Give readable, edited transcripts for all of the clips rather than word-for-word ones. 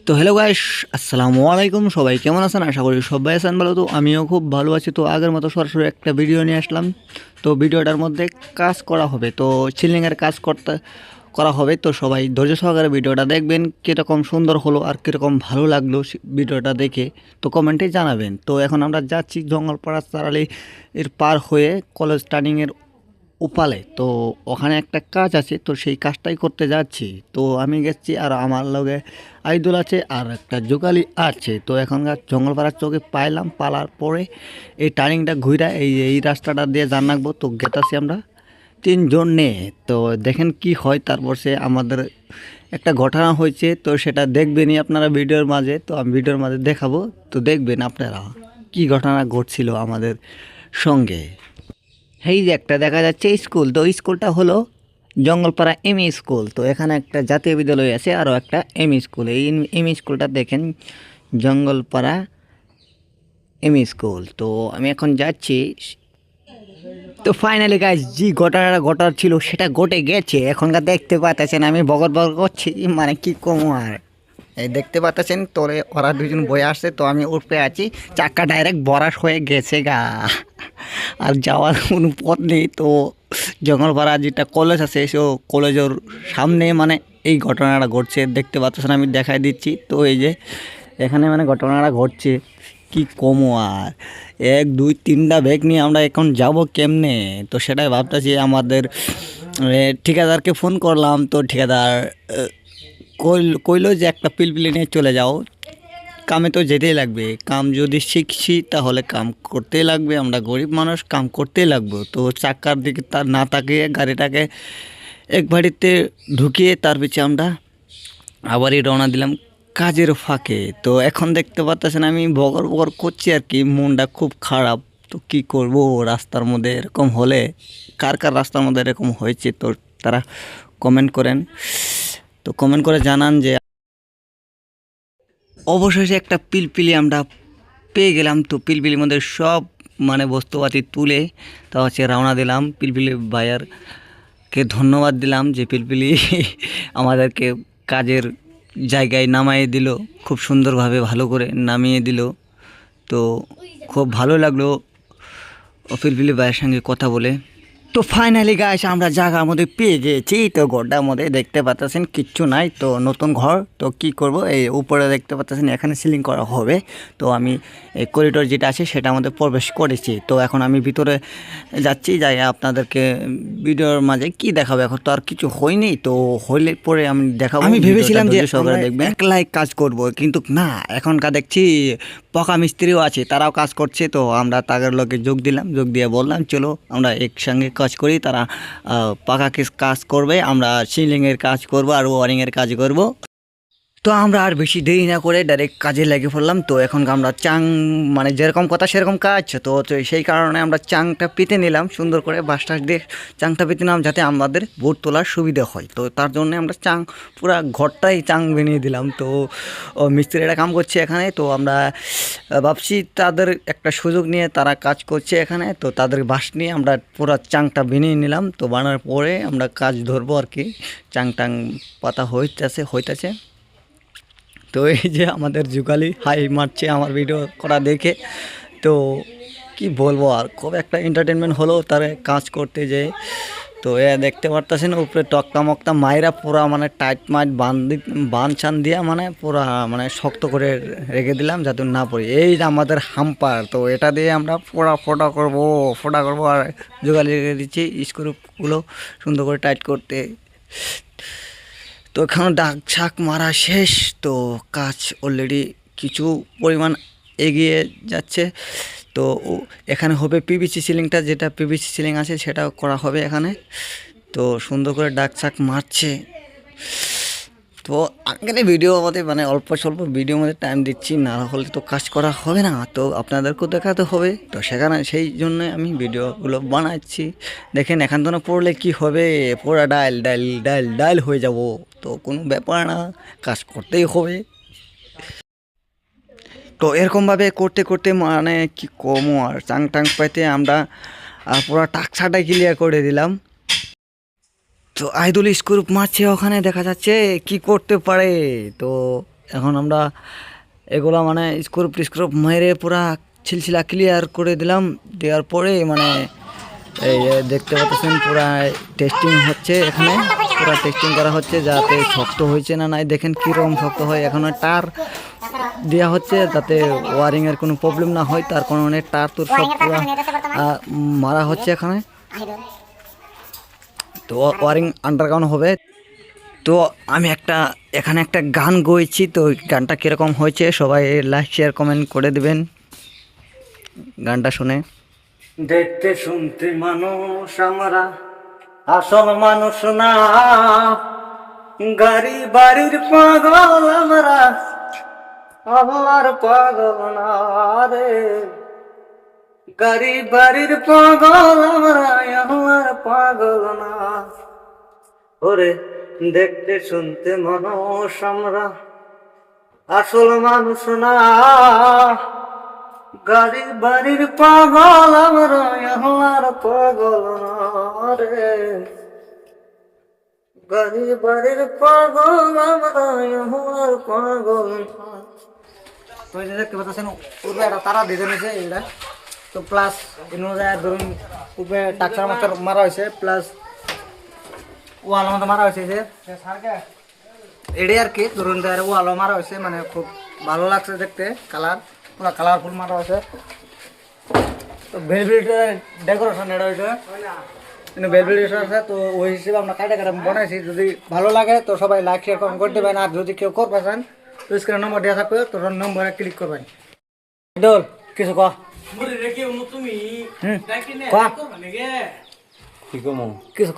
তো hello guys, আসসালামু আলাইকুম। সবাই কেমন আছেন? আশা করি সবাই আছেন ভালো। তো আমিও খুব ভালো আছি। তো আগের মতো সরাসরি একটা ভিডিও নিয়ে আসলাম। তো ভিডিওটার মধ্যে কাজ করা হবে, তো সিলিংয়ের কাজ করা হবে। তো সবাই ধৈর্য সহকারে ভিডিওটা দেখবেন, কীরকম সুন্দর হলো আর কীরকম ভালো লাগলো ভিডিওটা দেখে তো কমেন্টে জানাবেন। তো এখন আমরা যাচ্ছি জঙ্গলপাড়া চারালি এর পার হয়ে কলেজ টার্নিংয়ের উপালে। তো ওখানে একটা কাজ আছে, তো সেই কাজটাই করতে যাচ্ছি। তো আমি গেছি আর আমার লগে আইদুল আছে আর একটা জোগালি আছে। তো এখনকার জঙ্গলপাড়ার চোখে পাইলাম, পালার পরে এই টার্নিংটা ঘুরা এই রাস্তাটা দিয়ে জান রাখবো। তো গেতাছি আমরা তিনজন নিয়ে। তো দেখেন কি হয়, তারপর সে আমাদের একটা ঘটনা হয়েছে, তো সেটা দেখবেনই আপনারা ভিডিওর মাঝে। তো আমি ভিডিওর মাঝে দেখাবো, তো দেখবেন আপনারা কি ঘটনা ঘটছিল আমাদের সঙ্গে। এই যে একটা দেখা যাচ্ছে স্কুল, তো স্কুলটা হলো জঙ্গলপাড়া এমই স্কুল। তো এখানে একটা জাতীয় বিদ্যালয় আছে, আরও একটা এমই স্কুল। এই এমই স্কুলটা দেখেন, জঙ্গলপাড়া এমই স্কুল। তো আমি এখন যাচ্ছি। তো ফাইনালি গাইজ, যে ঘটনাটা ঘটার ছিল সেটা ঘটে গেছে। এখনকার দেখতে পাচ্ছেন আমি বগর বগর করছি, মানে কি কমো আর। এই দেখতে পাচ্ছেন তোরে ওরা দুজন বয়ে আসছে, তো আমি উপরে আছি। চাক্কা ডাইরেক্ট বরাস হয়ে গেছে গা, আর যাওয়ার কোনো পথ নেই। তো জঙ্গলপাড়া যেটা কলেজ আছে, সে কলেজের সামনে মানে এই ঘটনাটা ঘটছে। দেখতে পাচ্ছেন, আমি দেখাই দিচ্ছি। তো এই যে এখানে মানে ঘটনাটা ঘটছে, কি কমো আর। এক দুই তিনটা ব্যাগ নিয়ে আমরা এখন যাব কেমনে, তো সেটাই ভাবতেছি। আমাদের ঠিকাদারকে ফোন করলাম, তো ঠিকাদার কইলো যে একটা পিলপিলি নিয়ে চলে যাও, কামে তো যেতেই লাগবে। কাম যদি শিখছি তাহলে কাম করতেই লাগবে, আমরা গরিব মানুষ, কাম করতেই লাগবে। তো চাক্কার দিকে তার না তাকিয়ে গাড়িটাকে এক বাড়িতে ঢুকিয়ে তার পিছিয়ে আমরা আবারই রওনা দিলাম কাজের ফাঁকে। তো এখন দেখতে পাচ্ছেন আমি বগর বগর করছি আর কি, মনটা খুব খারাপ। তো কি করব, রাস্তার মধ্যে এরকম হলে, কার কার রাস্তার মধ্যে এরকম হয়েছে তো তারা কমেন্ট করেন। তো কমেন্ট করে জানান যে অবশেষে একটা পিলপিলি আমরা পেয়ে গেলাম। তো পিলপিলির মধ্যে সব মানে বস্তুপাতি তুলে তা হচ্ছে রওনা দিলাম। পিলপিলি ভাইয়ারকে ধন্যবাদ দিলাম যে পিলপিলি আমাদেরকে কাজের জায়গায় নামিয়ে দিল, খুব সুন্দরভাবে ভালো করে নামিয়ে দিল। তো খুব ভালো লাগলো পিলপিলি ভাইয়ের সঙ্গে কথা বলে। তো ফাইনালি গাইস, আমরা জায়গার মধ্যে পেয়ে গেছি। তো ঘরটার মধ্যে দেখতে পাচ্ছেন কিচ্ছু নাই, তো নতুন ঘর। তো কি করব, এই উপরে দেখতে পাচ্ছেন এখানে সিলিং করা হবে। তো আমি এই করিডোর যেটা আছে সেটার মধ্যে প্রবেশ করেছি। তো এখন আমি ভিতরে যাচ্ছি, যাই আপনাদেরকে ভিডিওর মাঝে কি দেখাবো। এখন তো আর কিছু হয়নি, তো হইলে পরে আমি দেখাবো। আমি ভেবেছিলাম যে সবাই দেখবেন একলাই কাজ করব, কিন্তু না, এখনকার দেখছি পকা মিস্ত্রিও আছে, তারাও কাজ করছে। তো আমরা তাদের লোকে যোগ দিলাম, যোগ দিয়ে বললাম চলো আমরা একসঙ্গে কাজ করি। তারা পাকা কাজ করবে, আমরা সিলিংয়ের কাজ করব আর ওয়ারিংয়ের কাজ করব। তো আমরা আর বেশি দেরি না করে ডাইরেক্ট কাজে লেগে পড়লাম। তো এখন আমরা চাং মানে যেরকম কথা সেরকম কাজ। তো সেই কারণে আমরা চাংটা পেতে নিলাম সুন্দর করে, বাসটাস দিয়ে চাংটা পেতে নিলাম যাতে আমাদের বোট তোলার সুবিধা হয়। তো তার জন্য আমরা চাং পুরা ঘরটাই চাং বানিয়ে দিলাম। তো মিস্ত্রিরা কাম করছে এখানে। তো আমরা ভাবছি তাদের একটা সুযোগ নিয়ে তারা কাজ করছে এখানে, তো তাদের বাস নিয়ে আমরা পুরা চাংটা বানিয়ে নিলাম। তো বানার পরে আমরা কাজ ধরবো আর কি। চাং টাং পাতা হইতেছে। তো এই যে আমাদের যুগালি হাই মারছে আমার ভিডিও করা দেখে। তো কি বলবো আর, খুব একটা এন্টারটেনমেন্ট হলো তার কাজ করতে যেয়ে। তো এ দেখতে পারতেছেন উপরে টকটা মকটা মায়েরা পুরা মানে টাইট মাইট বান ছান দিয়া মানে পুরা মানে শক্ত করে রেখে দিলাম যাতে না পড়ে। এই যে আমাদের হাম্পার, তো এটা দিয়ে আমরা ফোটা করবো আর যুগালি রেখে দিচ্ছি স্ক্রুপগুলো সুন্দর করে টাইট করতে। তো এখানে ডাক ছাক মারা শেষ। তো কাজ অলরেডি কিছু পরিমাণ এগিয়ে যাচ্ছে। তো এখানে হবে পিভিসি সিলিংটা, যেটা পিভিসি সিলিং আছে সেটা করা হবে এখানে। তো সুন্দর করে ডাক ছাক মারছে। তো আগের ভিডিও মধ্যে মানে অল্প স্বল্প ভিডিওর মধ্যে টাইম দিচ্ছি, না হলে তো কাজ করা হবে না, তো আপনাদেরকেও দেখাতে হবে। তো সেখানে সেই জন্য আমি ভিডিওগুলো বানাচ্ছি। দেখেন এখান থেকে পড়লে কি হবে, পুরা ডাইল হয়ে যাব। তো কোনো ব্যাপার না, কাজ করতেই হবে। তো এরকমভাবে করতে করতে মানে কি কমও আর, চাং টাং পাইতে আমরা পুরো টাকসাটাই ক্লিয়ার করে দিলাম। তো আইদুল স্ক্রুপ মারছে ওখানে, দেখা যাচ্ছে কি করতে পারে। তো এখন আমরা এগুলো মানে স্ক্রুপ মেরে পুরা ছিলছিলা ক্লিয়ার করে দিলাম। দেওয়ার পরে মানে এই যে দেখতে পাচ্ছেন পুরা টেস্টিং হচ্ছে, এখানে পুরা টেস্টিং করা হচ্ছে যাতে শক্ত হয়েছে না নাই, দেখেন কীরকম শক্ত হয়। এখন টার দেওয়া হচ্ছে যাতে ওয়ারিংয়ের কোনো প্রবলেম না হয়, তার কারণে টার তোর সব পুরা মারা হচ্ছে এখানে। তো ওয়ারিং আন্ডারগ্রাউন্ড হবে। তো আমি এখানে একটা গান গেয়েছি, তো গানটা কীরকম হয়েছে সবাই লাইক শেয়ার কমেন্ট করে দেবেন গানটা শুনে। দেখতে শুনতে মানুষ আমরা, আসল মানুষ না, গাড়ি বাড়ির পাগল আমরা, আমার পাগল না রে। গাড়ি বাড়ির পাগল আমরা, আমার পাগল না। ওরে দেখতে শুনতে মানুষ আমরা, আসল মানুষ না, গাড়ি বাড়ির পাগল আমরা, আমার পাগল না রে। গাড়ি বাড়ির পাগল আমরা, আমার পাগল না। তো এই যে দেখতে পাচ্ছেন উপরে একটা তারা দিয়ে নিয়েছে এটা। তো প্লাস ধরুন উপরে টাকচার মাস্টার মারা হয়েছে, প্লাস ওয়াল মতো মারা হয়েছে যে এটাই আর কি। ধরুন ওয়ালও মারা হয়েছে, মানে খুব ভালো লাগছে দেখতে, কালার পুরো কালারফুল মারা হয়েছে। তো ভেলভেটের ডেকোরেশন এটা হয়েছে, কিন্তু ভেলভেটের আছে। তো ওই হিসেবে আমরা কাটা বানাইছি। যদি ভালো লাগে তো সবাই লাইক শেয়ার কমেন্ট করে দেবেন। আর যদি কেউ করতে চান তো স্ক্রিনে নম্বর দেওয়া থাকবে, তো নম্বরে ক্লিক করবেন। ডোল কিছু কহ। কিছু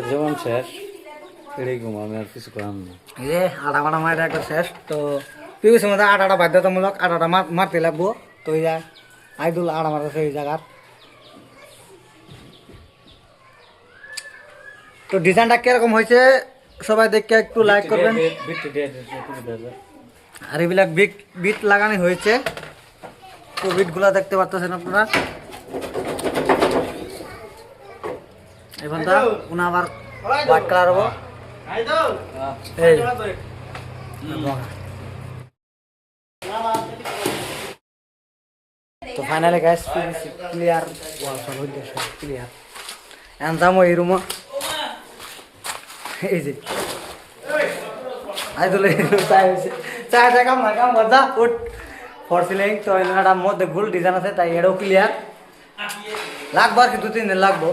যেমন শেষ আটা মাটা মারা একটা শেষ। তো পিউসের মধ্যে আটাটা বাধ্যতামূলক, আটাটা মারতে লাগবো। তো এই যায় আইদুল আটা মারতেছে এই জায়গার। তো ডিজাইনটা কিরকম হয়েছে সবাই দেখে একটু লাইক করবেন। আর এগুলা বিট লাগানো হয়েছে, তো বিটগুলা দেখতে পাচ্ছেন আপনারা। এখানটা উনা আবার হোয়াইট কালার হবো। তো ফাইনালি গাইস ক্লিয়ার, ওয়াল সব হইছে ক্লিয়ার। এখন যাবো এই রুমে। এই যে আইদুল চা কাম না কাম করদা উঠ ফর সিলিং। তো এটার মধ্যে গোল ডিজাইন আছে, তাই এটাও ক্লিয়ার লাগবো আর কি 2-3 দিন লাগবো।